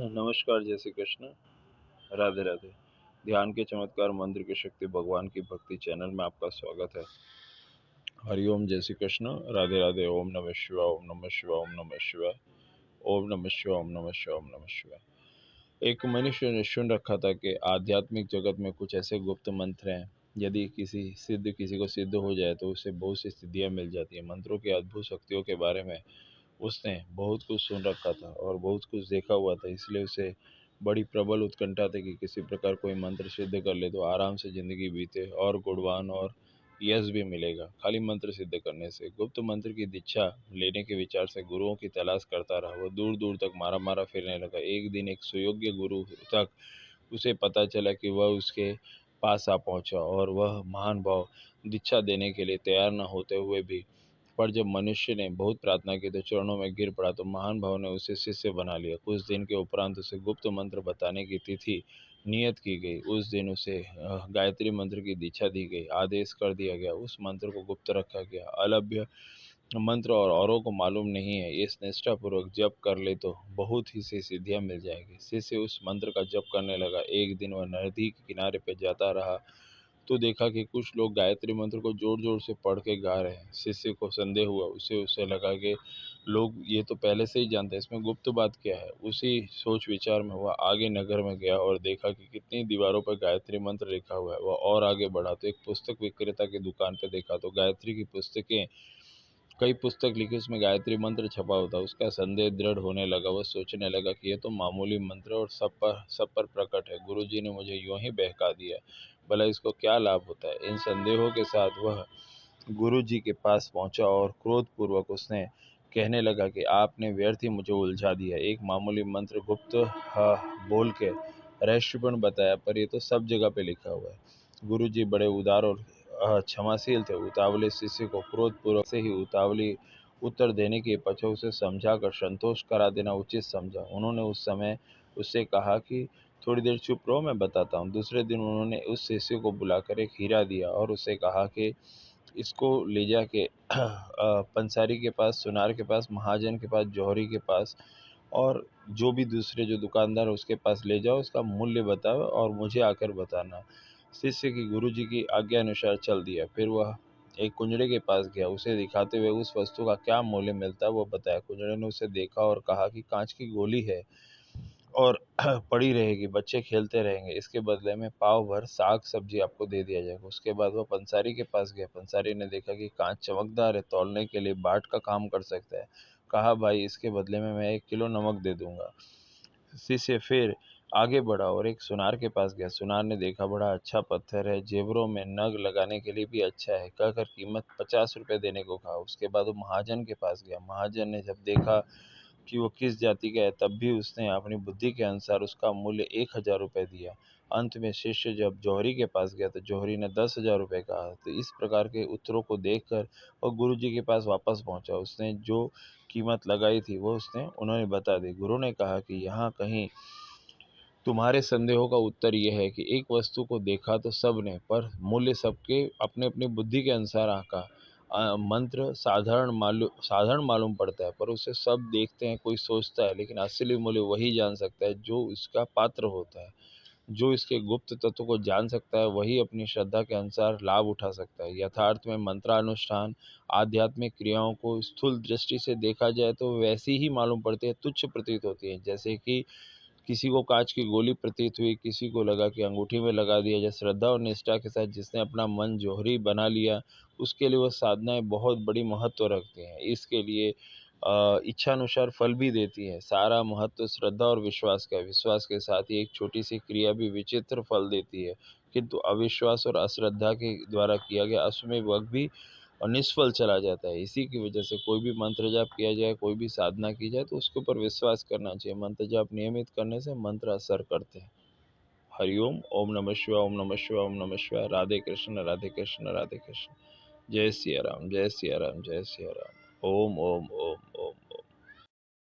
नमस्कार, जय श्री कृष्ण, राधे राधे। ध्यान के चमत्कार, मंत्र की शक्ति, भगवान की भक्ति चैनल में आपका स्वागत है। हरिओम, जय श्री कृष्ण, राधे राधे। ओम नमः शिवाय, ओम नमः शिवाय, ओम नमः शिवाय, ओम नमः शिवाय, ओम नमः शिवाय, ओम नमः शिवाय। एक मनुष्य ने सुन रखा था कि आध्यात्मिक जगत में कुछ ऐसे गुप्त मंत्र हैं, यदि किसी को सिद्ध हो जाए तो उसे बहुत सी सिद्धियां मिल जाती हैं। मंत्रों की अद्भुत शक्तियों के बारे में उसने बहुत कुछ सुन रखा था और बहुत कुछ देखा हुआ था, इसलिए उसे बड़ी प्रबल उत्कंठा थी कि किसी प्रकार कोई मंत्र सिद्ध कर ले तो आराम से जिंदगी बीते और गुणवान और यश भी मिलेगा। खाली मंत्र सिद्ध करने से, गुप्त मंत्र की दीक्षा लेने के विचार से गुरुओं की तलाश करता रहा। वह दूर दूर तक मारा मारा फिरने लगा। एक दिन एक सुयोग्य गुरु तक उसे पता चला कि वह उसके पास आ पहुंचा और वह महान भाव दीक्षा देने के लिए तैयार न होते हुए भी, पर जब मनुष्य ने बहुत प्रार्थना की तो चरणों में गिर पड़ा, तो महान भाव ने उसे शिष्य बना लिया। कुछ दिन के उपरांत उसे गुप्त मंत्र बताने की तिथि नियत की गई। उस दिन उसे गायत्री मंत्र की दीक्षा दी गई। आदेश कर दिया गया, उस मंत्र को गुप्त रखा गया। अलभ्य मंत्र और औरों को मालूम नहीं है। इस निष्ठापूर्वक जप कर ले तो बहुत ही सी सिद्धियां मिल जाएगी। शिष्य उस मंत्र का जप करने लगा। एक दिन वह नदी के किनारे पे जाता रहा तो देखा कि कुछ लोग गायत्री मंत्र को जोर जोर से पढ़ के गा रहे हैं। शिष्य को संदेह हुआ। उसे लगा कि लोग ये तो पहले से ही जानते हैं, इसमें गुप्त बात क्या है। उसी सोच विचार में वह आगे नगर में गया और देखा कि कितनी दीवारों पर गायत्री मंत्र लिखा हुआ है। वह और आगे बढ़ा तो एक पुस्तक विक्रेता की दुकान पर देखा तो गायत्री की पुस्तकें, कई पुस्तक लिखी, उसमें गायत्री मंत्र छपा होता। उसका संदेह दृढ़ होने लगा। वह सोचने लगा कि यह तो मामूली मंत्र और सब पर प्रकट है। गुरुजी ने मुझे यूं ही बहका दिया, भला इसको क्या लाभ होता है। इन संदेहों के साथ वह गुरुजी के पास पहुंचा और क्रोधपूर्वक उसने कहने लगा कि आपने व्यर्थ ही मुझे उलझा दिया। एक मामूली मंत्र गुप्त बोल के रहस्यपूर्ण बताया, पर यह तो सब जगह पे लिखा हुआ है। गुरुजी बड़े उदार और क्षमाशील थे। उतावले शिष्य को क्रोधपूर्वक से ही उतावली उत्तर देने के पक्षों से समझाकर संतोष करा देना उचित समझा। उन्होंने उस समय उससे कहा कि थोड़ी देर चुप रहो, मैं बताता हूँ। दूसरे दिन उन्होंने उस शिष्य को बुलाकर एक हीरा दिया और उससे कहा कि इसको ले जाके पंसारी के पास, सुनार के पास, महाजन के पास, जौहरी के पास और जो भी दूसरे जो दुकानदार उसके पास ले जाओ, उसका मूल्य बताओ और मुझे आकर बताना। शिष्य की गुरुजी की आज्ञा अनुसार चल दिया। फिर वह एक कुंजड़े के पास गया। उसे दिखाते हुए उस वस्तु का क्या मूल्य मिलता है वो बताया। कुंजड़े ने उसे देखा और कहा कि कांच की गोली है और पड़ी रहेगी, बच्चे खेलते रहेंगे, इसके बदले में पाव भर साग सब्जी आपको दे दिया जाएगा। उसके बाद वह पंसारी के पास गया। पंसारी ने देखा कि कांच चमकदार है, तौलने के लिए बाट का काम कर सकता है। कहा, भाई इसके बदले में मैं 1 किलो नमक दे दूंगा। शिष्य फिर आगे बढ़ा और एक सुनार के पास गया। सुनार ने देखा, बड़ा अच्छा पत्थर है, जेवरों में नग लगाने के लिए भी अच्छा है, कहकर कीमत 50 रुपये देने को कहा। उसके बाद वो महाजन के पास गया। महाजन ने जब देखा कि वो किस जाति का है, तब भी उसने अपनी बुद्धि के अनुसार उसका मूल्य 1,000 रुपये दिया। अंत में शिष्य जब जौहरी के पास गया तो जौहरी ने 10,000 रुपये कहा। तो इस प्रकार के उत्तरों को देखकर वह गुरु जी के पास वापस पहुंचा। उसने जो कीमत लगाई थी वो उन्होंने बता दी। गुरु ने कहा कि यहाँ कहीं तुम्हारे संदेहों का उत्तर यह है कि एक वस्तु को देखा तो सब ने, पर मूल्य सबके अपने अपनी बुद्धि के अनुसार आका। मंत्र साधारण मालूम पड़ता है, पर उसे सब देखते हैं, कोई सोचता है, लेकिन असली मूल्य वही जान सकता है जो इसका पात्र होता है। जो इसके गुप्त तत्व को जान सकता है वही अपनी श्रद्धा के अनुसार लाभ उठा सकता है। यथार्थ में मंत्रानुष्ठान आध्यात्मिक क्रियाओं को स्थूल दृष्टि से देखा जाए तो वैसी ही मालूम पड़ती है, तुच्छ प्रतीत होती है। जैसे कि किसी को कांच की गोली प्रतीत हुई, किसी को लगा कि अंगूठी में लगा दिया जाए। श्रद्धा और निष्ठा के साथ जिसने अपना मन जौहरी बना लिया, उसके लिए वह साधनाएं बहुत बड़ी महत्व रखती हैं। इसके लिए इच्छानुसार फल भी देती है। सारा महत्व श्रद्धा और विश्वास का है। विश्वास के साथ ही एक छोटी सी क्रिया भी विचित्र फल देती है, किंतु अविश्वास और अश्रद्धा के द्वारा किया गया अश्वमेध वक्त भी और निष्फल चला जाता है। इसी की वजह से कोई भी मंत्र जाप किया जाए, कोई भी साधना की जाए तो उसके ऊपर विश्वास करना चाहिए। मंत्र जाप नियमित करने से मंत्र असर करते हैं। हरिओम, ओम नमः शिवाय, ओम नमः शिवाय, ओम नमः शिवाय। राधे कृष्ण, राधे कृष्ण, राधे कृष्ण। जय सिया राम, जय सिया राम, जय सिया राम। ओम ओम ओम ओम।